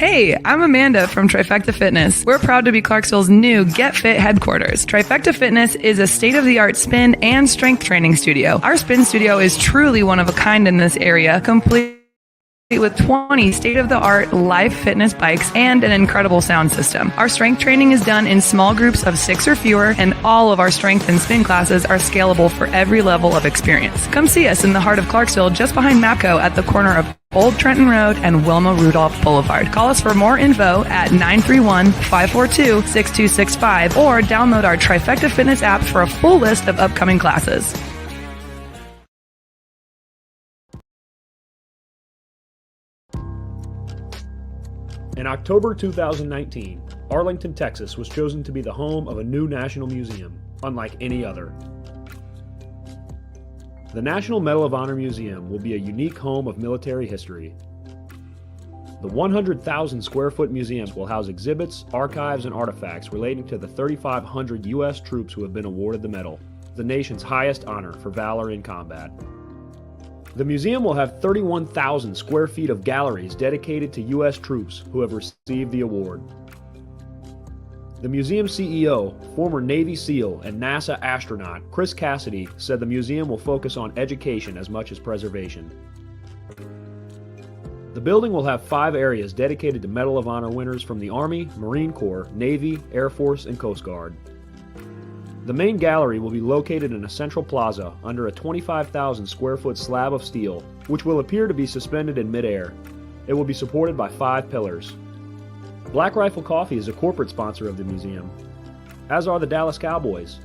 Hey, I'm Amanda from Trifecta Fitness. We're proud to be Clarksville's new Get Fit headquarters. Trifecta Fitness is a state-of-the-art spin and strength training studio. Our spin studio is truly one of a kind in this area, complete with 20 state-of-the-art live fitness bikes and an incredible sound system. Our strength training is done in small groups of 6 or fewer, and all of our strength and spin classes are scalable for every level of experience. Come see us in the heart of Clarksville, just behind Mapco at the corner of Old Trenton Road and Wilma Rudolph Boulevard. Call us for more info at 931-542-6265 or download our Trifecta Fitness app for a full list of upcoming classes. In October 2019, Arlington, Texas was chosen to be the home of a new national museum, unlike any other. The National Medal of Honor Museum will be a unique home of military history. The 100,000 square foot museum will house exhibits, archives, and artifacts relating to the 3,500 U.S. troops who have been awarded the medal, the nation's highest honor for valor in combat. The museum will have 31,000 square feet of galleries dedicated to U.S. troops who have received the award. The museum CEO, former Navy SEAL and NASA astronaut Chris Cassidy, said the museum will focus on education as much as preservation. The building will have 5 areas dedicated to Medal of Honor winners from the Army, Marine Corps, Navy, Air Force, and Coast Guard. The main gallery will be located in a central plaza under a 25,000 square foot slab of steel, which will appear to be suspended in midair. It will be supported by 5 pillars. Black Rifle Coffee is a corporate sponsor of the museum, as are the Dallas Cowboys.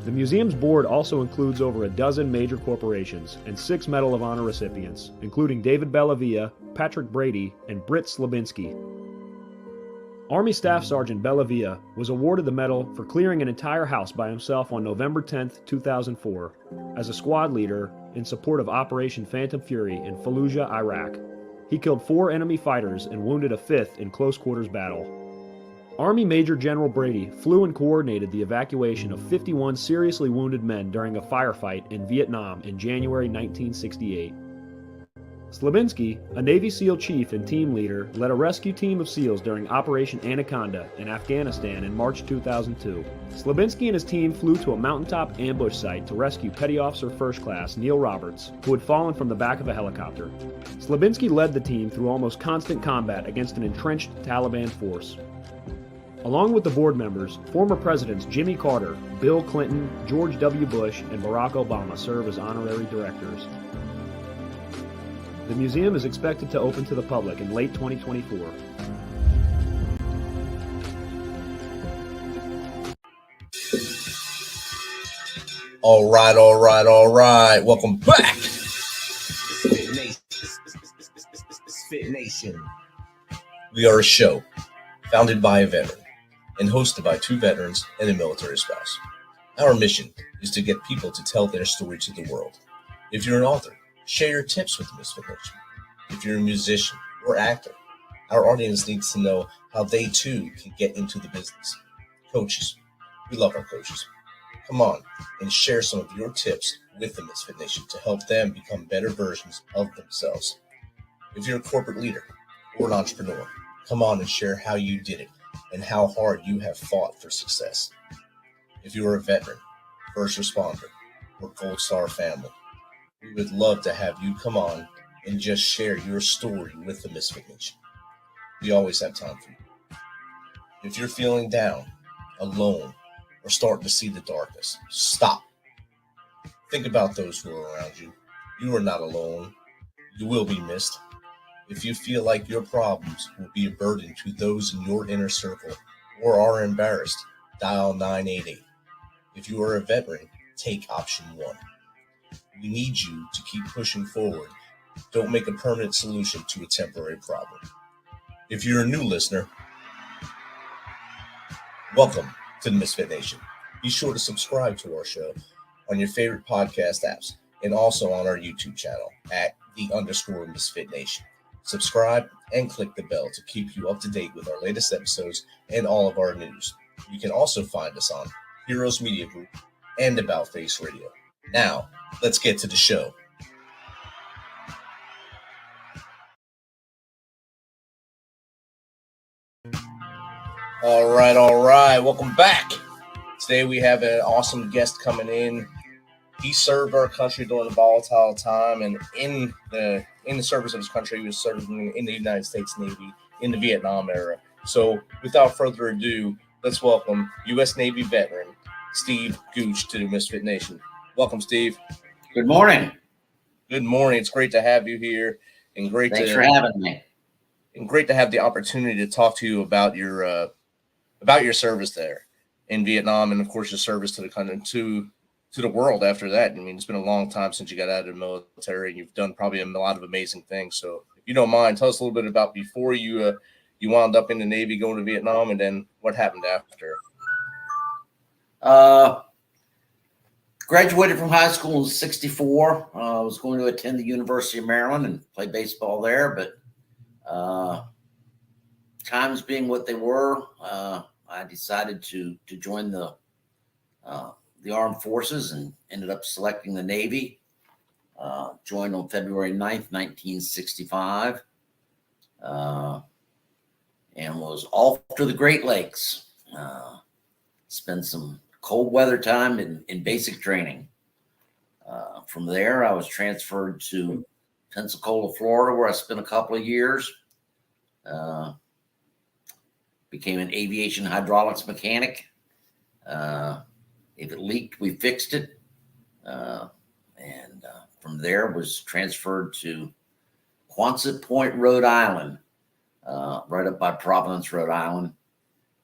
The museum's board also includes over a dozen major corporations and 6 Medal of Honor recipients, including David Bellavia, Patrick Brady, and Britt Slabinski. Army Staff Sergeant Bellavia was awarded the medal for clearing an entire house by himself on November 10, 2004, as a squad leader in support of Operation Phantom Fury in Fallujah, Iraq. He killed 4 enemy fighters and wounded a 5th in close quarters battle. Army Major General Brady flew and coordinated the evacuation of 51 seriously wounded men during a firefight in Vietnam in January 1968. Slabinski, a Navy SEAL chief and team leader, led a rescue team of SEALs during Operation Anaconda in Afghanistan in March 2002. Slabinski and his team flew to a mountaintop ambush site to rescue Petty Officer First Class Neil Roberts, who had fallen from the back of a helicopter. Slabinski led the team through almost constant combat against an entrenched Taliban force. Along with the board members, former presidents Jimmy Carter, Bill Clinton, George W. Bush, and Barack Obama serve as honorary directors. The museum is expected to open to the public in late 2024. All right. Welcome back. MisFitNation. We are a show founded by a veteran and hosted by 2 veterans and a military spouse. Our mission is to get people to tell their story to the world. If you're an author, share your tips with MisFitNation. If you're a musician or actor, our audience needs to know how they too can get into the business. Coaches, we love our coaches. Come on and share some of your tips with the MisFitNation to help them become better versions of themselves. If you're a corporate leader or an entrepreneur, come on and share how you did it and how hard you have fought for success. If you are a veteran, first responder, or Gold Star family, we would love to have you come on and just share your story with the MisFitNation. We always have time for you. If you're feeling down, alone, or starting to see the darkness, stop. Think about those who are around you. You are not alone. You will be missed. If you feel like your problems will be a burden to those in your inner circle or are embarrassed, dial 988. If you are a veteran, take option 1. We need you to keep pushing forward. Don't make a permanent solution to a temporary problem. If you're a new listener, welcome to the MisFitNation. Be sure to subscribe to our show on your favorite podcast apps and also on our YouTube channel at @_MisFitNation. Subscribe and click the bell to keep you up to date with our latest episodes and all of our news. You can also find us on Heroes Media Group and About Face Radio. Now, let's get to the show. All right. Welcome back. Today we have an awesome guest coming in. He served our country during a volatile time, and in the service of his country, he was serving in the United States Navy in the Vietnam era. So, without further ado, let's welcome U.S. Navy veteran Steve Gooch to the Misfit Nation. Welcome, Steve. Good morning. Good morning. It's great to have you here, and Thanks for having me. And great to have the opportunity to talk to you about your service there in Vietnam, and of course your service to the country, to the world after that. I mean, it's been a long time since you got out of the military, and you've done probably a lot of amazing things. So, if you don't mind, tell us a little bit about before you wound up in the Navy, going to Vietnam, and then what happened after. Graduated from high school in '64. I was going to attend the University of Maryland and play baseball there, but times being what they were, I decided to join the armed forces and ended up selecting the Navy. Joined on February 9th, 1965, and was off to the Great Lakes. Spent some cold weather time in basic training. From there, I was transferred to Pensacola, Florida, where I spent a couple of years. Became an aviation hydraulics mechanic. If it leaked, we fixed it. And from there was transferred to Quonset Point, Rhode Island, right up by Providence, Rhode Island.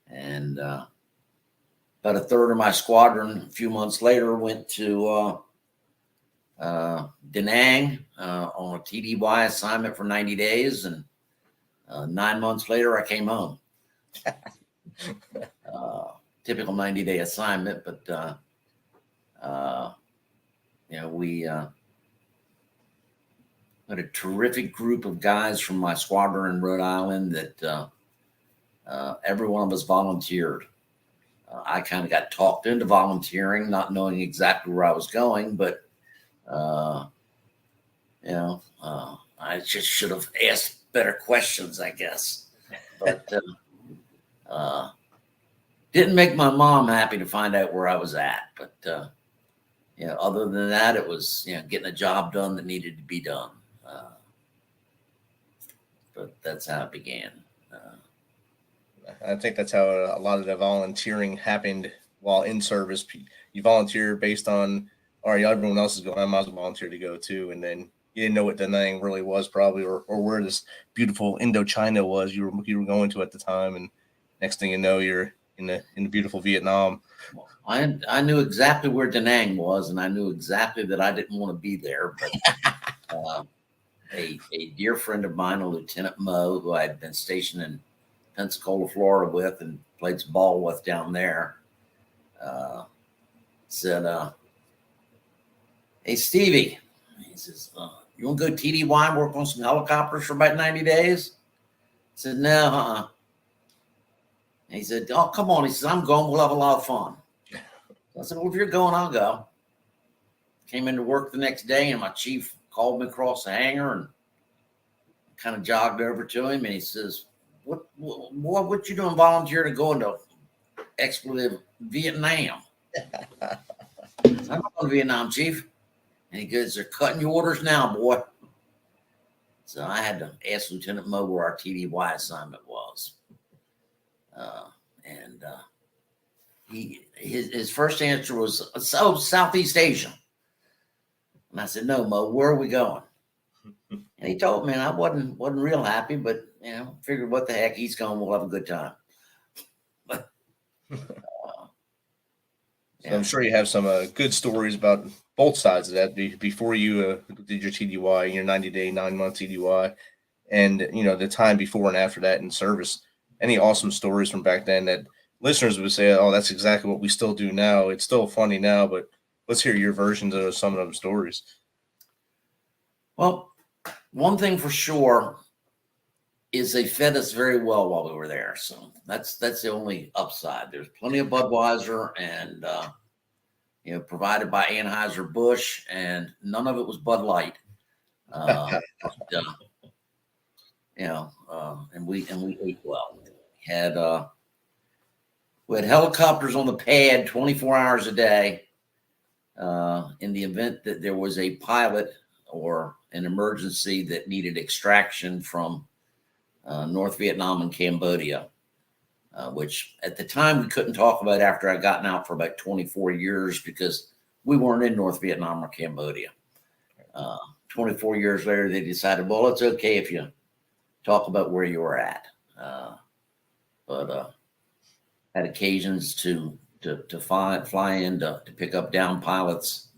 And about a third of my squadron a few months later went to Da Nang on a TDY assignment for 90 days. And 9 months later, I came home. Typical 90-day assignment, but we had a terrific group of guys from my squadron in Rhode Island that every one of us volunteered. I kind of got talked into volunteering, not knowing exactly where I was going, but I just should have asked better questions, I guess. But didn't make my mom happy to find out where I was at. But other than that, it was getting a job done that needed to be done. But that's how it began. I think that's how a lot of the volunteering happened while in service. You volunteer based on, all right, everyone else is going, I might as well volunteer to go too. And then you didn't know what Da Nang really was probably, or where this beautiful Indochina was you were going to at the time. And next thing you know, you're in the beautiful Vietnam. I knew exactly where Da Nang was, and I knew exactly that I didn't want to be there. But a dear friend of mine, a Lieutenant Mo, who I had been stationed in Pensacola, Florida with and played some ball with down there, said, hey, Stevie, he says, you want to go TDY and work on some helicopters for about 90 days? I said, no, And he said, oh, come on. He says, I'm going. We'll have a lot of fun. So I said, well, if you're going, I'll go. Came into work the next day, and my chief called me across the hangar and kind of jogged over to him. And he says, what you doing volunteer to go into expletive Vietnam? I'm not going to Vietnam, Chief. And he goes, they're cutting your orders now, boy. So I had to ask Lieutenant Mo where our TDY assignment was. His first answer was, Southeast Asia. And I said, no, Mo, where are we going? And he told me, and I wasn't real happy, but figured what the heck, he's going, we'll have a good time. But So I'm sure you have some good stories about both sides of that before you did your TDY, your 90-day, 9-month TDY, and the time before and after that in service. Any awesome stories from back then that listeners would say, oh, that's exactly what we still do now. It's still funny now, but let's hear your versions of some of them stories. Well, one thing for sure is they fed us very well while we were there. So that's the only upside. There's plenty of Budweiser and, provided by Anheuser-Busch, and none of it was Bud Light. And we ate well. Had We had helicopters on the pad 24 hours a day in the event that there was a pilot or an emergency that needed extraction from North Vietnam and Cambodia, which at the time we couldn't talk about after I'd gotten out for about 24 years because we weren't in North Vietnam or Cambodia. 24 years later, they decided, well, it's okay if you talk about where you were at. But had occasions to fly in to pick up down pilots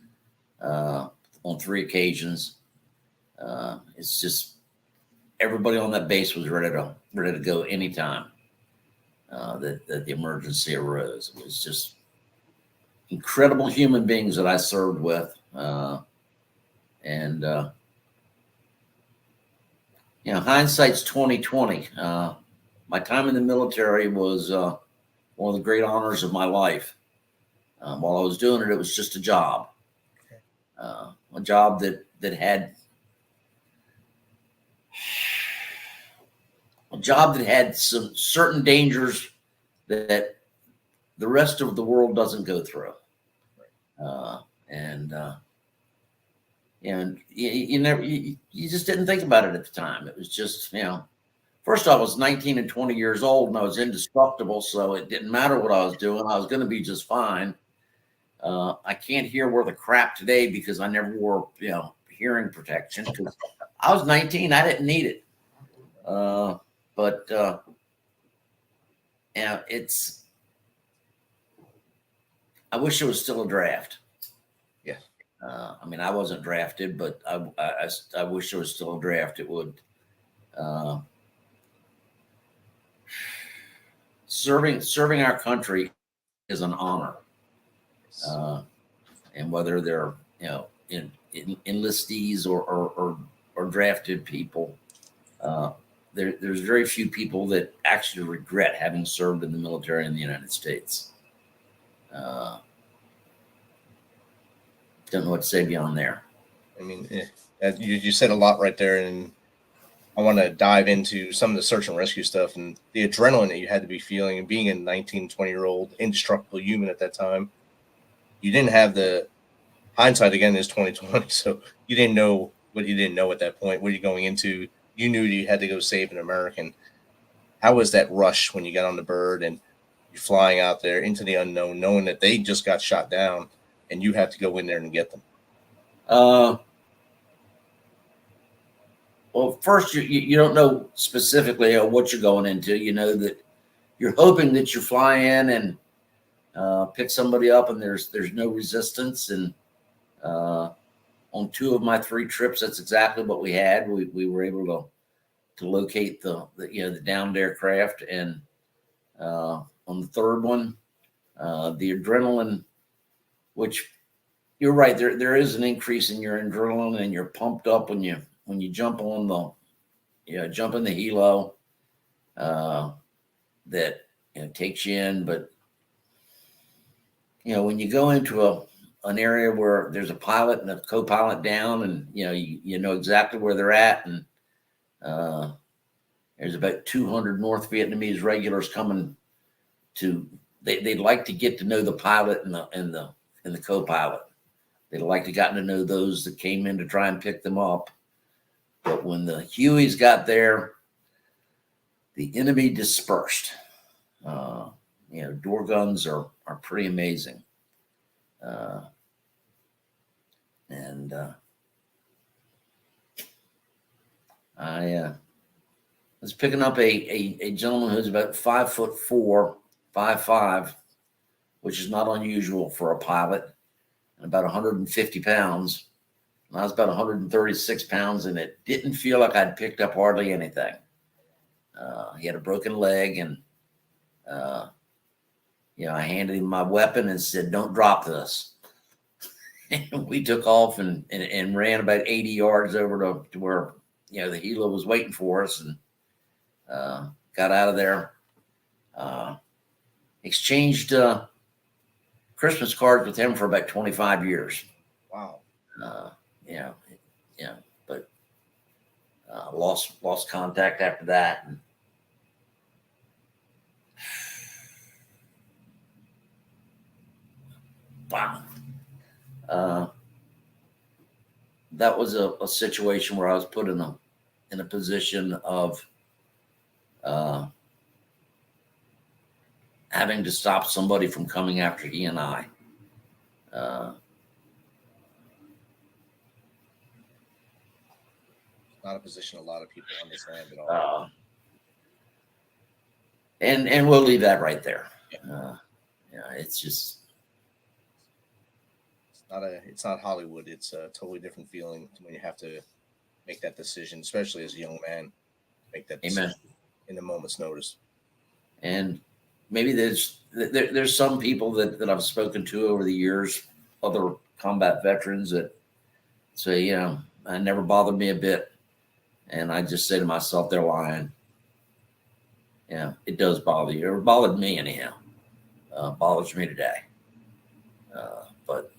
on 3 occasions. It's just everybody on that base was ready to go anytime that the emergency arose. It was just incredible human beings that I served with, and hindsight's 2020. My time in the military was one of the great honors of my life. While I was doing it, it was just a job, a job that had some certain dangers that the rest of the world doesn't go through. You just didn't think about it at the time. It was just, first I was 19 and 20 years old and I was indestructible. So it didn't matter what I was doing. I was going to be just fine. I can't hear worth a crap today because I never wore, hearing protection because I was 19. I didn't need it. I wish it was still a draft. Yeah. I wasn't drafted, but I wish there was still a draft. It would. Serving our country is an honor. And whether they're, enlistees or drafted people, there's very few people that actually regret having served in the military in the United States. Don't know what to say beyond there. You said a lot right there, and I want to dive into some of the search and rescue stuff and the adrenaline that you had to be feeling, and being a 19, 20-year-old indestructible human at that time. You didn't have the hindsight, again, is 2020, so you didn't know what you didn't know at that point. What are you going into? You knew you had to go save an American. How was that rush when you got on the bird and you're flying out there into the unknown, knowing that they just got shot down and you have to go in there and get them? Well, first, you don't know specifically what you're going into. You know that you're hoping that you fly in and pick somebody up and there's no resistance. And on 2 of my 3 trips, that's exactly what we had. We were able to locate the downed aircraft, and on the 3rd one, the adrenaline, which you're right, there is an increase in your adrenaline, and you're pumped up when you jump on jump in the helo that takes you in. But when you go into an area where there's a pilot and a co-pilot down, and you know exactly where they're at, and there's about 200 North Vietnamese regulars coming to. They'd like to get to know the pilot and the co-pilot. They'd like to gotten to know those that came in to try and pick them up. But when the Hueys got there, the enemy dispersed. Door guns are pretty amazing. I was picking up a gentleman who's about 5'4", 5'5", which is not unusual for a pilot, and about 150 pounds. And I was about 136 pounds, and it didn't feel like I'd picked up hardly anything. He had a broken leg, and I handed him my weapon and said, "Don't drop this." And we took off and ran about 80 yards over to where the helo was waiting for us, and got out of there. Exchanged Christmas cards with him for about 25 years. Wow. But lost contact after that. that was a situation where I was put in a position of having to stop somebody from coming after he and I. Not a position a lot of people understand at all. And we'll leave that right there. It's just, it's not Hollywood. It's a totally different feeling when you have to make that decision, especially as a young man, make that decision in a moment's notice. And maybe there's some people that I've spoken to over the years, other combat veterans, that say, it never bothered me a bit. And I just say to myself, they're lying. Yeah, it does bother you. It bothered me anyhow. Bothers me today. But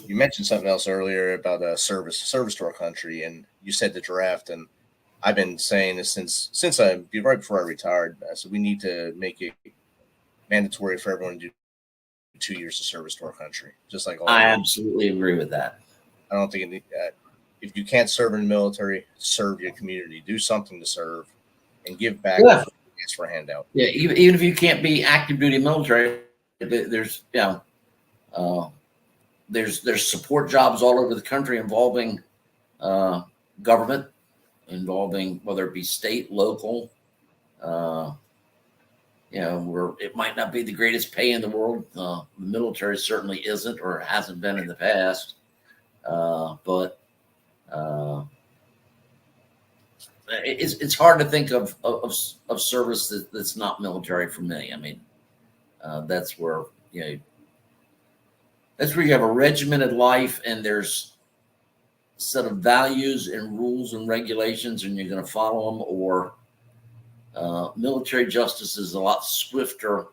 you mentioned something else earlier about service to our country, and you said the draft. And I've been saying this since right before I retired. So we need to make it mandatory for everyone to do 2 years of service to our country, just like all. I absolutely agree with that. I don't think if you can't serve in the military, serve your community. Do something to serve and give back. Yeah. For a handout. Yeah, even if you can't be active duty military, there's support jobs all over the country involving government, involving whether it be state, local. Where it might not be the greatest pay in the world. The military certainly isn't, or hasn't been in the past. But it's hard to think of service that's not military for me. I mean, that's where you have a regimented life, and there's a set of values and rules and regulations, and you're going to follow them. Or military justice is a lot swifter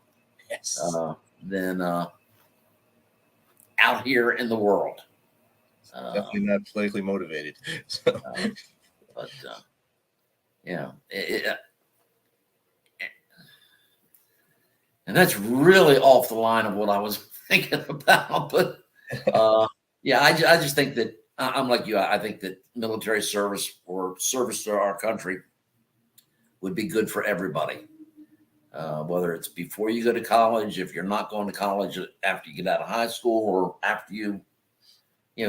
than out here in the world. Definitely not politically motivated. And that's really off the line of what I was thinking about. But I just think that I'm like you. I think that military service or service to our country would be good for everybody. Whether it's before you go to college, if you're not going to college after you get out of high school, or after you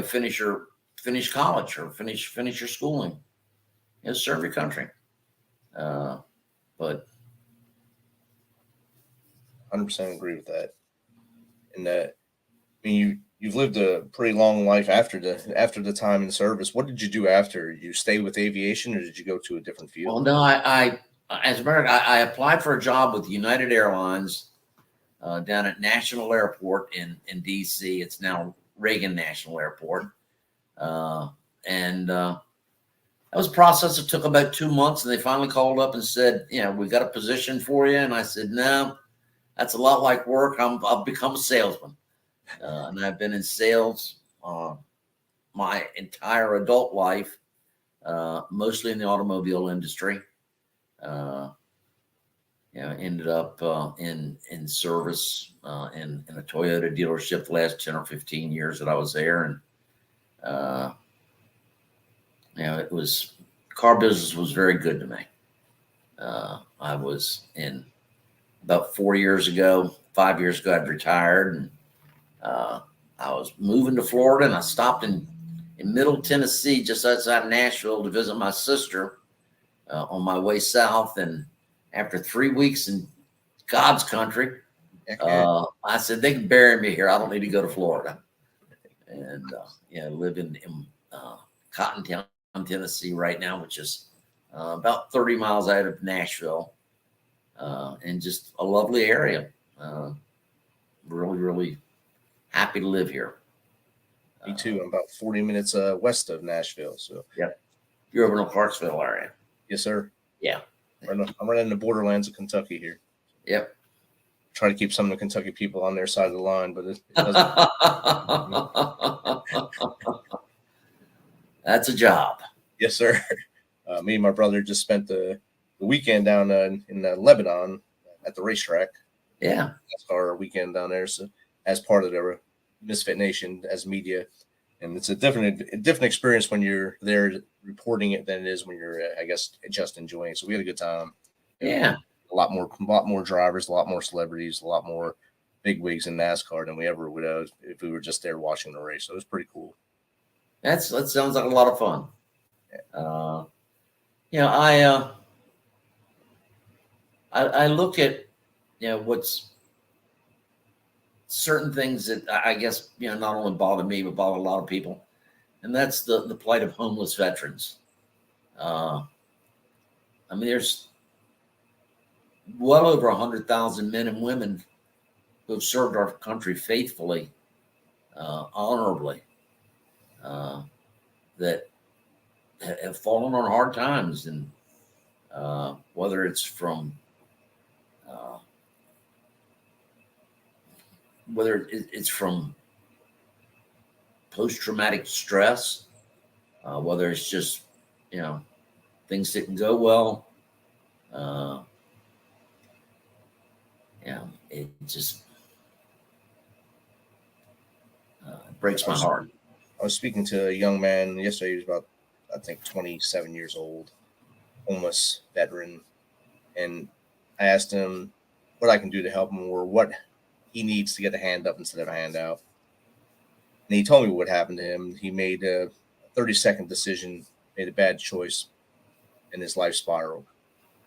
finish college or finish your schooling, serve your country. But 100% agree with that. And you've lived a pretty long life after the time in service. What did you do after? You stay with aviation, or did you go to a different field? Well, no, I as a matter, I applied for a job with United Airlines down at National Airport in DC. It's now Reagan National Airport, and that was a process that took about 2 months, and they finally called up and said, we've got a position for you. And I said, no, that's a lot like work. I'll become a salesman. And I've been in sales my entire adult life, mostly in the automobile industry. Ended up in service in a Toyota dealership the last 10 or 15 years that I was there. And it was, car business was very good to me. I was in about 5 years ago, I'd retired, and I was moving to Florida, and I stopped in Middle Tennessee, just outside of Nashville, to visit my sister on my way south. And after 3 weeks in God's country, I said, they can bury me here. I don't need to go to Florida. And live in Cottontown, Tennessee right now, which is about 30 miles out of Nashville, and just a lovely area. Really, really happy to live here. Me too. I'm about 40 minutes west of Nashville. So yep, you're over in the Clarksville area. Yes, sir. Yeah, I'm right in the borderlands of Kentucky here. Yep. Try to keep some of the Kentucky people on their side of the line, but it doesn't. That's a job. Yes, sir. Me and my brother just spent the weekend down in Lebanon at the racetrack. Yeah, that's our weekend down there. So as part of Misfit Nation as media, and it's a different experience when you're there reporting it than it is when you're, I guess, just enjoying it. So we had a good time. Yeah. A lot more drivers, a lot more celebrities, a lot more big wigs in NASCAR than we ever would have if we were just there watching the race. So it was pretty cool. That sounds like a lot of fun. I look at, what's certain things that I guess, not only bother me, but bother a lot of people. And that's the plight of homeless veterans. There's well over 100,000 men and women who have served our country faithfully, honorably, that have fallen on hard times, and whether it's from post-traumatic stress, whether it's just things didn't go well, it just breaks my heart. I was speaking to a young man yesterday. He was about, I think, 27 years old, homeless veteran. And I asked him what I can do to help him, or what he needs to get a hand up instead of a hand out. And he told me what happened to him. He made a 30-second decision, made a bad choice, and his life spiraled.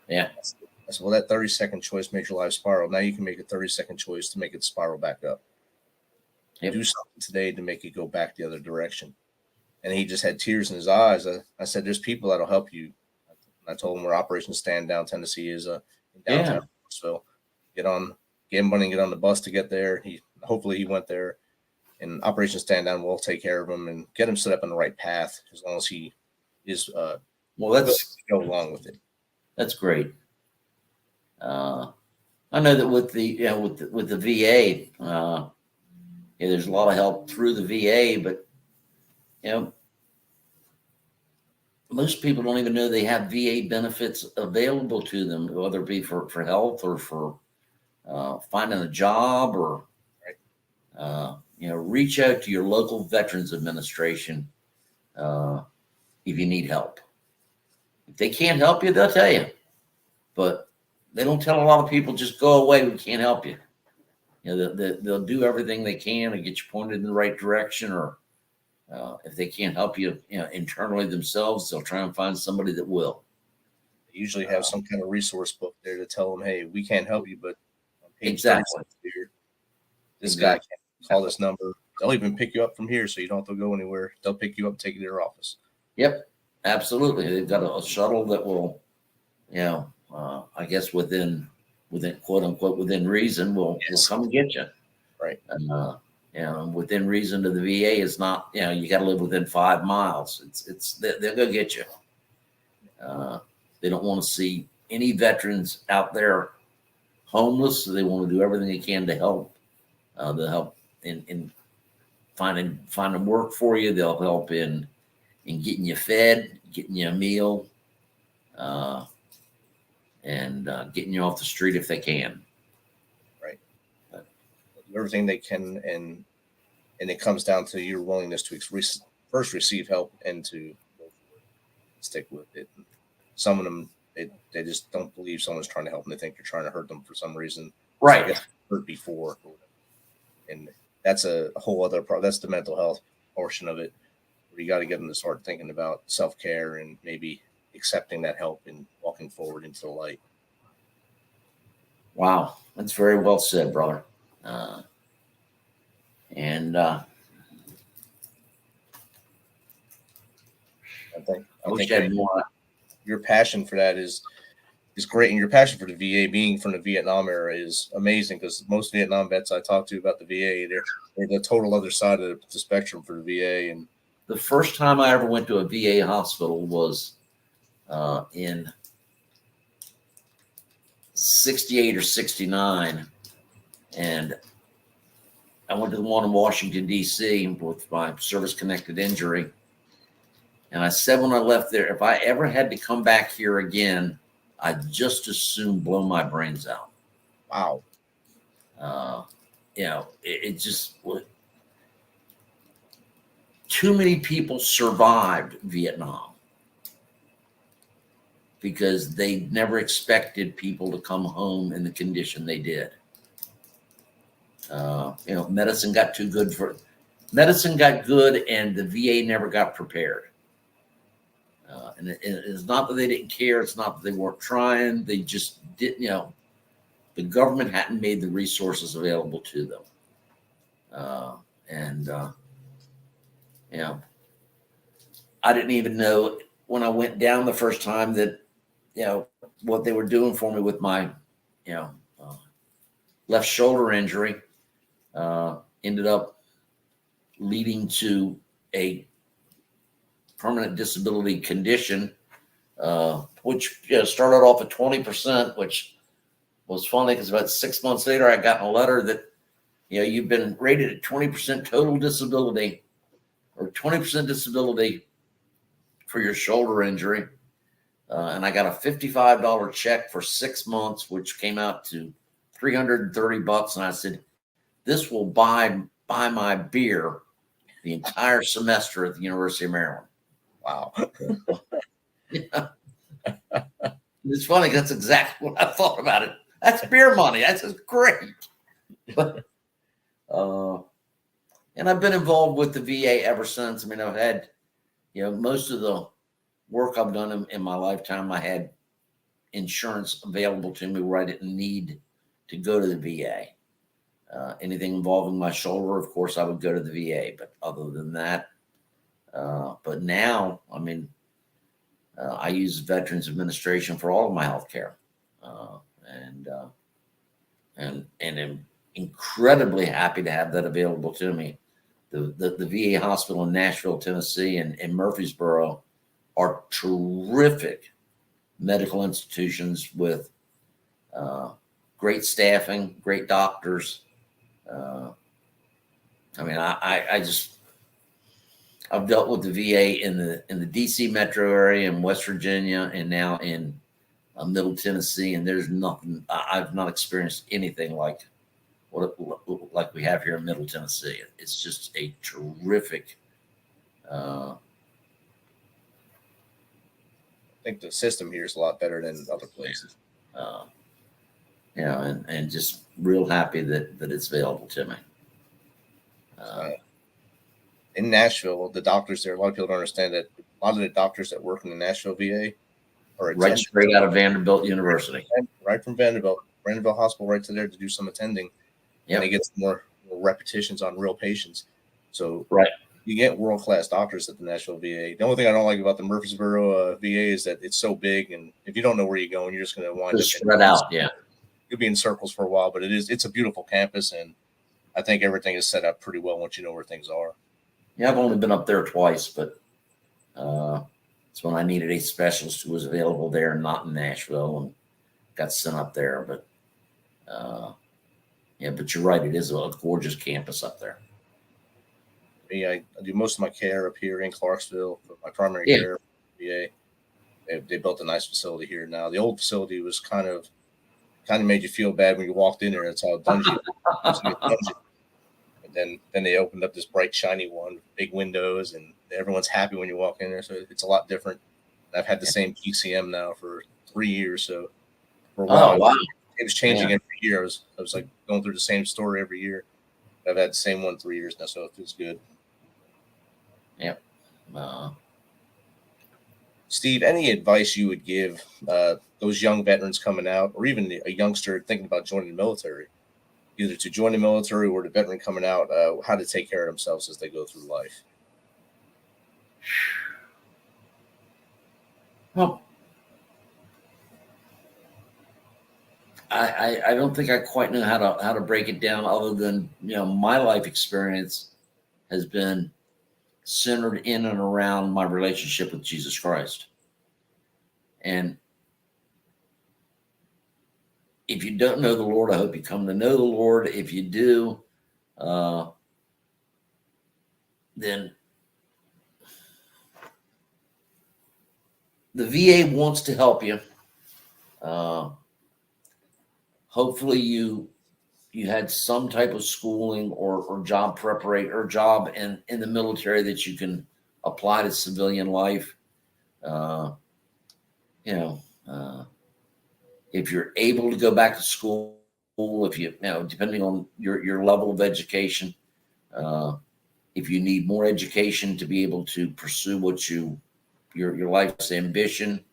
Yeah. I said, well, that 30-second choice made your life spiral. Now you can make a 30-second choice to make it spiral back up. Yep. Do something today to make it go back the other direction. And he just had tears in his eyes. I said, there's people that'll help you. I told him where Operation Stand Down Tennessee is in downtown Knoxville. Get him money, get on the bus to get there. Hopefully he went there. And Operation Stand Down will take care of him and get him set up on the right path, as long as he is let's go along with it. That's great. I know that with the VA, there's a lot of help through the VA, but most people don't even know they have VA benefits available to them, whether it be for health or for finding a job, or reach out to your local Veterans Administration if you need help. If they can't help you, they'll tell you, but they don't tell a lot of people, just go away, we can't help you. They'll do everything they can to get you pointed in the right direction, or if they can't help you, internally themselves, they'll try and find somebody that will. They usually have some kind of resource book there to tell them, hey, we can't help you, but on page Exactly. here, this guy can call this number. They'll even pick you up from here, so you don't have to go anywhere. They'll pick you up and take you to their office. Yep, absolutely. They've got a shuttle that will, I guess within quote unquote within reason, will come and get you. Right. And within reason to the VA is not, you got to live within 5 miles. They'll go get you. They don't want to see any veterans out there homeless. So they want to do everything they can to help. They'll help in finding work for you. They'll help in getting you fed, getting you a meal, and getting you off the street if they can. Right. Everything they can, and it comes down to your willingness to first receive help and to stick with it. Some of them, they just don't believe someone's trying to help them. They think you're trying to hurt them for some reason. Right. So hurt before. And that's a whole other problem. That's the mental health portion of it, where you got to get them to start thinking about self-care and maybe accepting that help and walking forward into the light. Wow. That's very well said, brother. I wish I had more. Your passion for that is great, and your passion for the VA, being from the Vietnam era, is amazing, because most Vietnam vets I talk to about the VA, they're the total other side of the spectrum for the VA. And the first time I ever went to a VA hospital was in 68 or 69, and I went to the one in Washington, D.C. with my service-connected injury. And I said when I left there, if I ever had to come back here again, I'd just as soon blow my brains out. Wow. It just would. too many people survived Vietnam because they never expected people to come home in the condition they did. Medicine got good, and the VA never got prepared. And it's not that they didn't care. It's not that they weren't trying. They just didn't, the government hadn't made the resources available to them. I didn't even know when I went down the first time that, what they were doing for me with my, left shoulder injury, ended up leading to a permanent disability condition, which started off at 20%, which was funny because about 6 months later, I got a letter that, you've been rated at 20% total disability or 20% disability for your shoulder injury. And I got a $55 check for 6 months, which came out to $330. And I said, this will buy my beer the entire semester at the University of Maryland. Wow. Yeah. It's funny. That's exactly what I thought about it. That's beer money. That's just great. But, and I've been involved with the VA ever since. I mean, I've had, most of the work I've done in my lifetime, I had insurance available to me where I didn't need to go to the VA. Anything involving my shoulder, of course, I would go to the VA. But other than that, but now, I mean, I use Veterans Administration for all of my health care, and am incredibly happy to have that available to me. The VA hospital in Nashville, Tennessee, and Murfreesboro are terrific medical institutions with great staffing, great doctors. I've dealt with the VA in the DC metro area, in West Virginia, and now in Middle Tennessee, and there's nothing. I've not experienced anything like what we have here in Middle Tennessee. It's just a terrific. I think the system here is a lot better than other places. And just real happy that it's available to me. In Nashville, the doctors there, a lot of people don't understand that a lot of the doctors that work in the Nashville VA are right straight out of Vanderbilt University. Right from Vanderbilt Hospital, right to there to do some attending. Yep. And they get some more repetitions on real patients. So you get world-class doctors at the Nashville VA. The only thing I don't like about the Murfreesboro VA is that it's so big, and if you don't know where you're going, you're just going to wind up spread out. Yeah, you'll be in circles for a while, but it's a beautiful campus, and I think everything is set up pretty well once you know where things are. Yeah, I've only been up there twice, but it's when I needed a specialist who was available there and not in Nashville, and got sent up there. But but you're right, it is a gorgeous campus up there. I do most of my care up here in Clarksville, but my primary care VA. They built a nice facility here now. The old facility was kind of made you feel bad when you walked in there. That's how dungy. And then they opened up this bright, shiny one with big windows, and everyone's happy when you walk in there. So it's a lot different. I've had the same PCM now for 3 years. So for a while, it was changing every year. I was like going through the same story every year. I've had the same one 3 years now, so it feels good. Yep. Steve, any advice you would give those young veterans coming out, or even a youngster thinking about joining the military, either to join the military or the veteran coming out, how to take care of themselves as they go through life? Well, I don't think I quite know how to break it down, other than my life experience has been centered in and around my relationship with Jesus Christ. And if you don't know the Lord, I hope you come to know the Lord. If you do, then the VA wants to help you. Hopefully you you had some type of schooling or job preparation or job in the military that you can apply to civilian life. If you're able to go back to school, if depending on your level of education, if you need more education to be able to pursue what your life's ambition,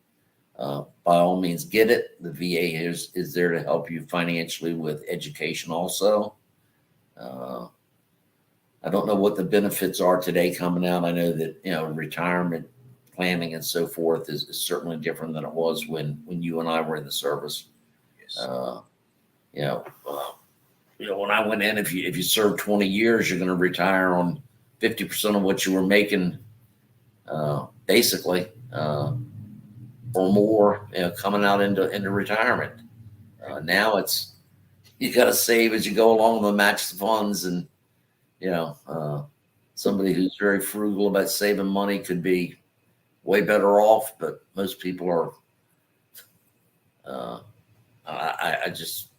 by all means get it. The VA is there to help you financially with education also. I don't know what the benefits are today coming out. I know that retirement planning and so forth is certainly different than it was when you and I were in the service. Yes. When I went in, if you serve 20 years, you're going to retire on 50% of what you were making, basically, or more, coming out into retirement. Now it's, you got to save as you go along to match the funds, and somebody who's very frugal about saving money could be way better off, but most people are. I just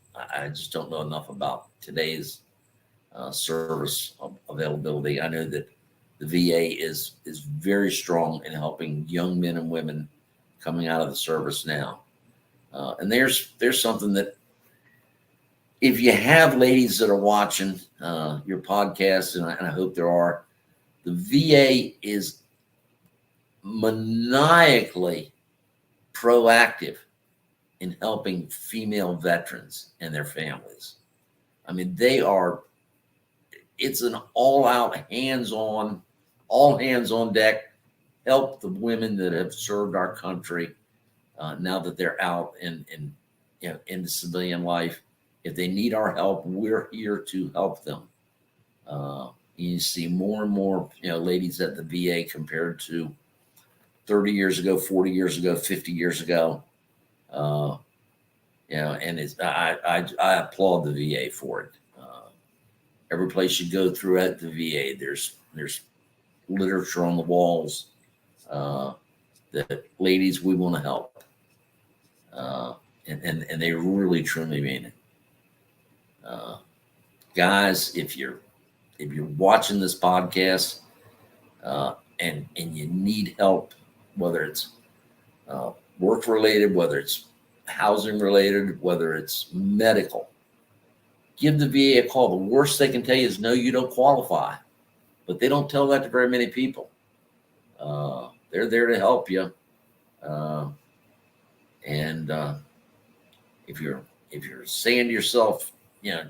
don't know enough about today's service availability. I know that the VA is very strong in helping young men and women coming out of the service now. And there's something that, if you have ladies that are watching your podcast, and I hope there are, the VA is maniacally proactive in helping female veterans and their families. I mean, it's an all-out all hands on deck, help the women that have served our country now that they're out into civilian life. If they need our help, we're here to help them. You see more and more, ladies at the VA compared to 30 years ago, 40 years ago, 50 years ago. And I applaud the VA for it. Every place you go through at the VA, there's literature on the walls that ladies, we want to help. And they really truly mean it. Guys, if you're watching this podcast and you need help, whether it's work related, whether it's housing related, whether it's medical, give the VA a call. The worst they can tell you is no, you don't qualify, but they don't tell that to very many people. They're there to help you. And if you're saying to yourself,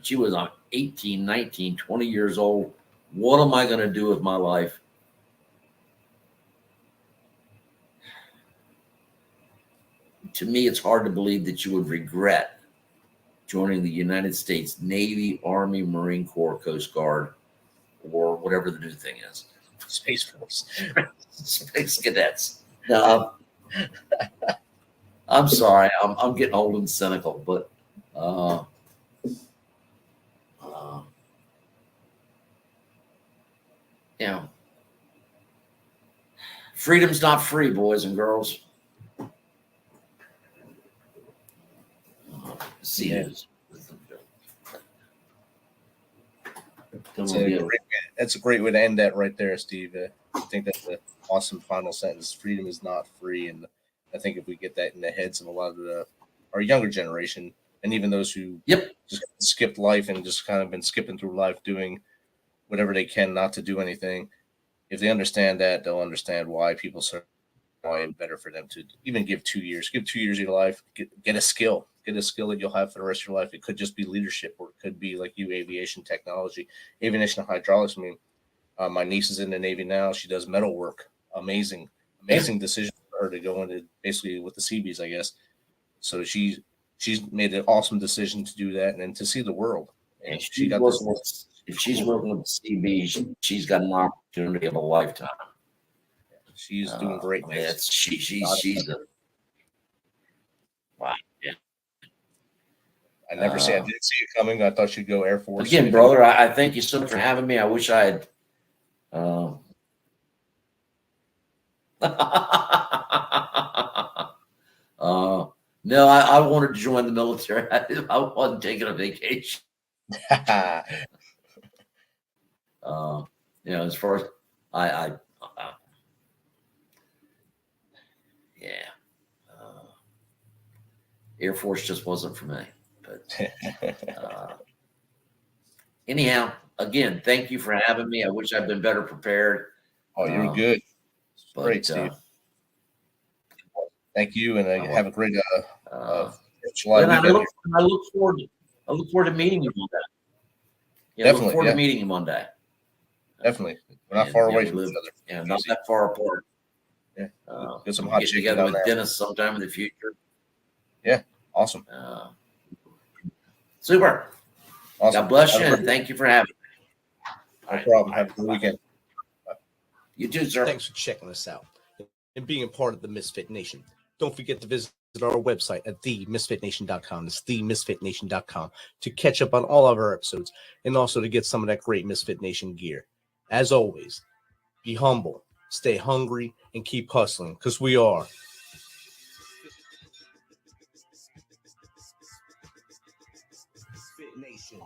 gee whiz, I'm 18, 19, 20 years old, what am I going to do with my life? To me, it's hard to believe that you would regret joining the United States Navy, Army, Marine Corps, Coast Guard, or whatever the new thing is. Space Force. Space Cadets. No, I'm sorry. I'm getting old and cynical, but freedom's not free, boys and girls. See it. That's a great way to end that right there, Steve. I think that's an awesome final sentence. Freedom is not free. And I think if we get that in the heads of a lot of our younger generation, and even those who just skipped life and just kind of been skipping through life doing whatever they can not to do anything, if they understand that, they'll understand why people serve, why it's better for them to even give 2 years. Give 2 years of your life, get a skill. Get a skill that you'll have for the rest of your life. It could just be leadership, or it could be like you, aviation technology, aviation hydraulics. I mean, my niece is in the Navy now. She does metal work. Amazing decision for her to go into basically with the Seabees, I guess. So she's made an awesome decision to do that and then to see the world. And she got this. If she's working with the Seabees, she's got an opportunity of a lifetime. She's doing great. I mean, she's a wow. Yeah. I didn't see it coming. I thought she'd go Air Force. Again, brother, I thank you so much for having me. I wish I had. No, I wanted to join the military. I wasn't taking a vacation. As far as Air Force just wasn't for me. But anyhow, again, thank you for having me. I wish I'd been better prepared. Oh, you're good. But, great, Steve. Thank you, and have a great July weekend. I look forward to meeting you one day. Yeah, Definitely, look forward to meeting you one day. Definitely, we're not far away from each other. Yeah, not that far apart. Yeah, get some hot get chicken together down with there. Dennis sometime in the future. Yeah, awesome. Super. Awesome. God bless you, and thank you for having me. No problem. Have a good weekend. You too, sir. Thanks for checking us out and being a part of the Misfit Nation. Don't forget to visit our website at themisfitnation.com. It's themisfitnation.com to catch up on all of our episodes and also to get some of that great Misfit Nation gear. As always, be humble, stay hungry, and keep hustling, because we are Misfit Nation.